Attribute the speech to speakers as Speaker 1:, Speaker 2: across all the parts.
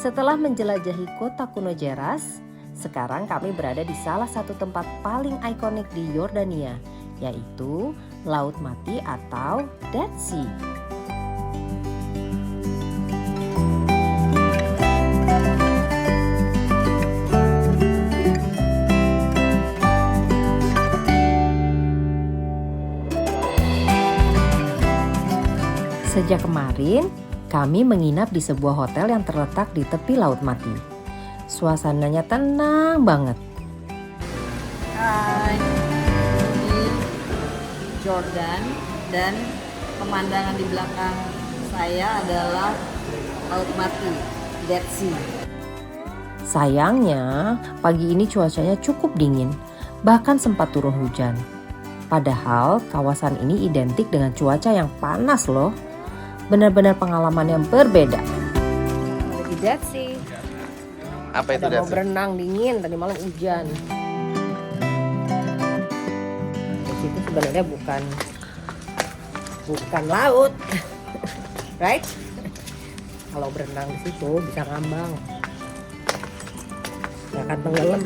Speaker 1: Setelah menjelajahi kota kuno Jeras, sekarang kami berada di salah satu tempat paling ikonik di Yordania, yaitu Laut Mati atau Dead Sea. Sejak kemarin, kami menginap di sebuah hotel yang terletak di tepi Laut Mati. Suasananya tenang banget.
Speaker 2: Hai, ini Jordan dan pemandangan di belakang saya adalah Laut Mati, Dead Sea.
Speaker 1: Sayangnya, pagi ini cuacanya cukup dingin, bahkan sempat turun hujan. Padahal kawasan ini identik dengan cuaca yang panas loh. Benar-benar pengalaman yang berbeda. Di Dead Sea.
Speaker 3: Apa itu
Speaker 1: Ada
Speaker 3: Dead
Speaker 1: mau
Speaker 3: Sea?
Speaker 1: berenang dingin, tadi malam hujan. Di situ sebenarnya bukan laut, right? Kalau berenang di situ bisa ngambang, nggak akan tenggelam.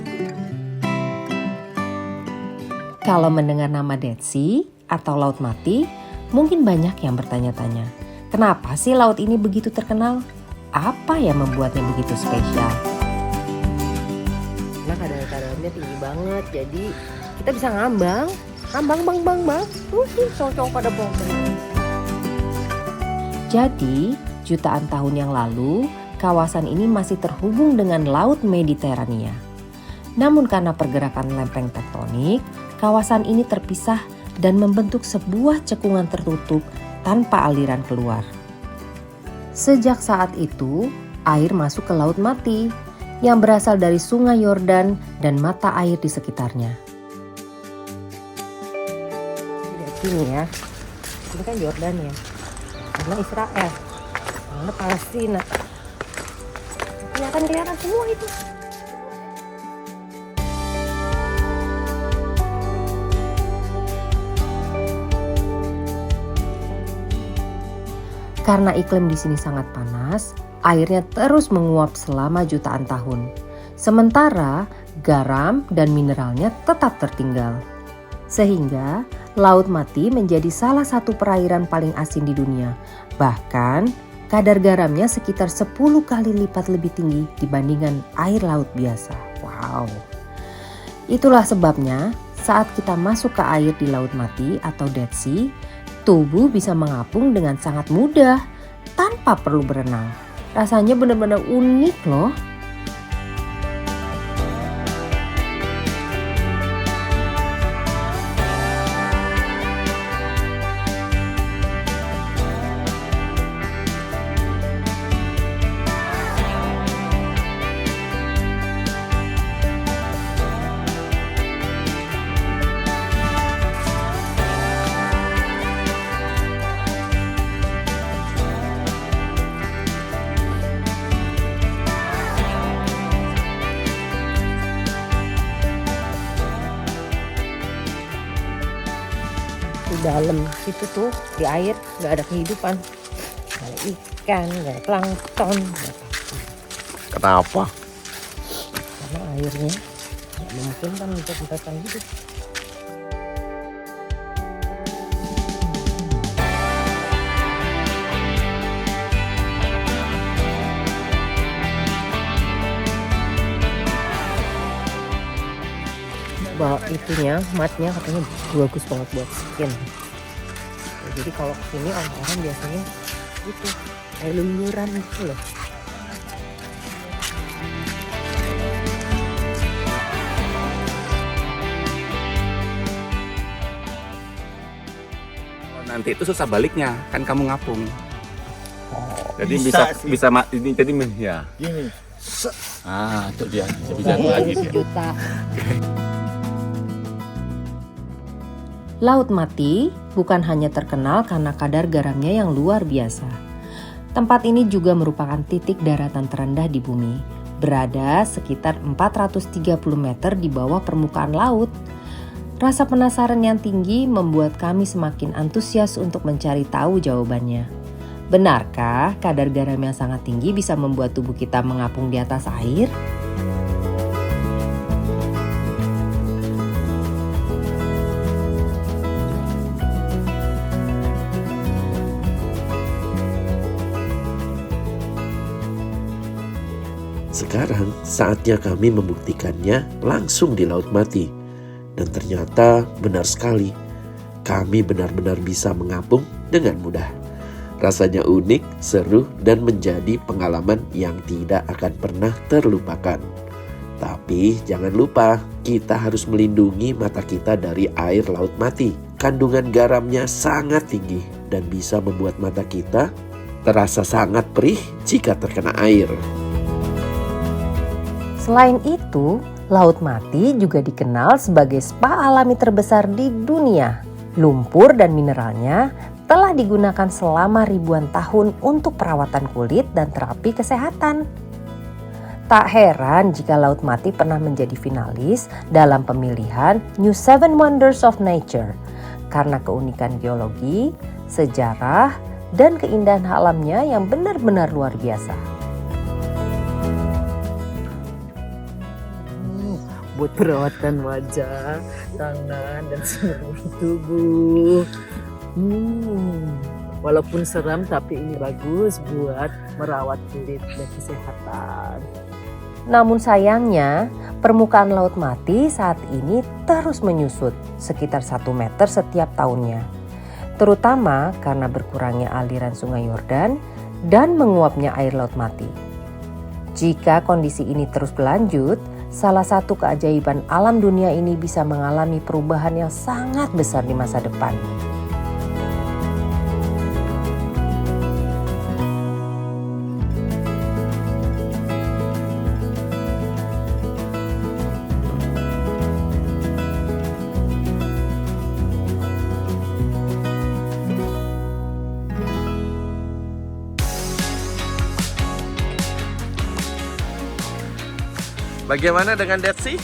Speaker 1: Kalau mendengar nama Dead Sea atau Laut Mati, mungkin banyak yang bertanya-tanya. Kenapa sih laut ini begitu terkenal? Apa yang membuatnya begitu spesial? Karena kadar-kadarnya tinggi banget, jadi kita bisa ngambang, bang. Cowok-cowok pada bongkar. Jadi, jutaan tahun yang lalu, kawasan ini masih terhubung dengan Laut Mediterania. Namun karena pergerakan lempeng tektonik, kawasan ini terpisah dan membentuk sebuah cekungan tertutup tanpa aliran keluar. Sejak saat itu, air masuk ke Laut Mati yang berasal dari Sungai Yordan dan mata air di sekitarnya. Lihat sini ya, ini kan Yordan ya, karena Israel, karena Palestina. Ini akan kelihatan semua itu. Karena iklim di sini sangat panas, airnya terus menguap selama jutaan tahun. Sementara garam dan mineralnya tetap tertinggal. Sehingga Laut Mati menjadi salah satu perairan paling asin di dunia. Bahkan kadar garamnya sekitar 10 kali lipat lebih tinggi dibandingkan air laut biasa. Wow. Itulah sebabnya saat kita masuk ke air di Laut Mati atau Dead Sea, tubuh bisa mengapung dengan sangat mudah tanpa perlu berenang. Rasanya benar-benar unik loh. Di dalam situ tuh di air nggak ada kehidupan, nggak ada ikan, nggak ada plankton, nggak ada.
Speaker 3: Kenapa?
Speaker 1: Karena airnya nggak memungkinkan untuk mereka hidup. Itunya, matnya katanya bagus banget buat skin. Jadi kalau kesini orang-orang biasanya itu kayak luluran gitu loh.
Speaker 3: Nanti itu susah baliknya, kan kamu ngapung. Jadi
Speaker 4: bisa
Speaker 3: ini jadi ya.
Speaker 4: gini.
Speaker 3: Itu dia. Bisa lagi dia.
Speaker 1: Juta. Laut Mati bukan hanya terkenal karena kadar garamnya yang luar biasa. Tempat ini juga merupakan titik daratan terendah di bumi, berada sekitar 430 meter di bawah permukaan laut. Rasa penasaran yang tinggi membuat kami semakin antusias untuk mencari tahu jawabannya. Benarkah kadar garam yang sangat tinggi bisa membuat tubuh kita mengapung di atas air?
Speaker 4: Sekarang saatnya kami membuktikannya langsung di Laut Mati. Dan ternyata benar sekali, kami benar-benar bisa mengapung dengan mudah. Rasanya unik, seru, dan menjadi pengalaman yang tidak akan pernah terlupakan. Tapi jangan lupa, kita harus melindungi mata kita dari air Laut Mati. Kandungan garamnya sangat tinggi dan bisa membuat mata kita terasa sangat perih jika terkena air.
Speaker 1: Selain itu, Laut Mati juga dikenal sebagai spa alami terbesar di dunia. Lumpur dan mineralnya telah digunakan selama ribuan tahun untuk perawatan kulit dan terapi kesehatan. Tak heran jika Laut Mati pernah menjadi finalis dalam pemilihan New Seven Wonders of Nature karena keunikan geologi, sejarah, dan keindahan alamnya yang benar-benar luar biasa.
Speaker 5: Buat perawatan wajah, tangan, dan seluruh tubuh. Walaupun seram tapi ini bagus buat merawat kulit dan kesehatan.
Speaker 1: Namun sayangnya, permukaan Laut Mati saat ini terus menyusut sekitar 1 meter setiap tahunnya. Terutama karena berkurangnya aliran Sungai Yordan dan menguapnya air Laut Mati. Jika kondisi ini terus berlanjut, salah satu keajaiban alam dunia ini bisa mengalami perubahan yang sangat besar di masa depan.
Speaker 4: Bagaimana dengan Dead Sea?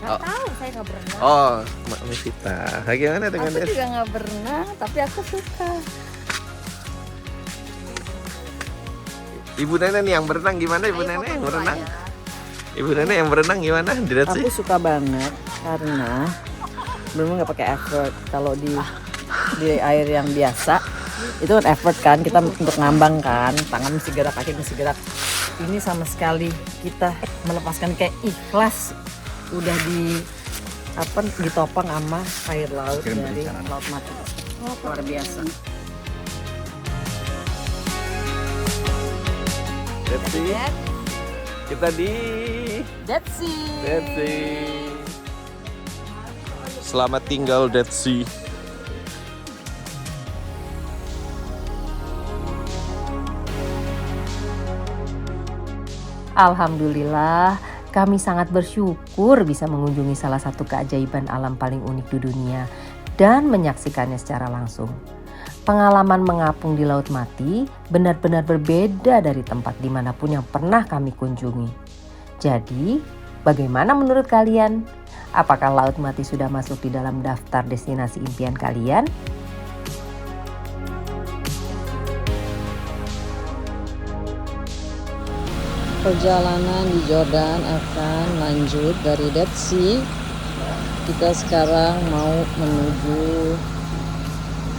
Speaker 2: Nggak tahu, saya nggak berenang.
Speaker 4: Oh, Mbak Misita. Bagaimana dengan
Speaker 2: Aku
Speaker 4: Dead Sea?
Speaker 2: juga nggak berenang, tapi aku suka.
Speaker 4: Ibu Nenek nih yang berenang gimana? Ibu
Speaker 2: Ayo,
Speaker 4: Nenek yang
Speaker 2: foto
Speaker 4: berenang?
Speaker 2: saya.
Speaker 4: Ibu Nenek yang berenang gimana di Dead Sea?
Speaker 5: Aku suka banget karena memang nggak pakai effort. Kalau di air yang biasa itu kan effort kan, kita untuk ngambang kan, tangan mesti gerak, kaki mesti gerak. Ini sama sekali kita melepaskan kayak ikhlas, udah ditopang sama air laut dari Laut Mati. Luar biasa.
Speaker 4: Dead Sea. Kita di
Speaker 2: Dead Sea.
Speaker 4: Dead Sea. Selamat tinggal Dead Sea.
Speaker 1: Alhamdulillah, kami sangat bersyukur bisa mengunjungi salah satu keajaiban alam paling unik di dunia dan menyaksikannya secara langsung. Pengalaman mengapung di Laut Mati benar-benar berbeda dari tempat dimanapun yang pernah kami kunjungi. Jadi, bagaimana menurut kalian? Apakah Laut Mati sudah masuk di dalam daftar destinasi impian kalian?
Speaker 2: Perjalanan di Jordan akan lanjut dari Dead Sea. Kita sekarang mau menuju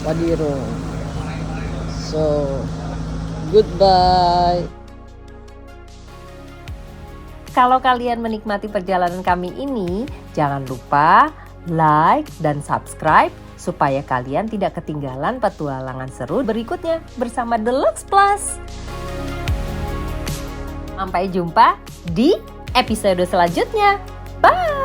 Speaker 2: Wadi Rum. So, goodbye.
Speaker 1: Kalau kalian menikmati perjalanan kami ini, jangan lupa like dan subscribe supaya kalian tidak ketinggalan petualangan seru berikutnya bersama Deluxe Plus. Sampai jumpa di episode selanjutnya. Bye!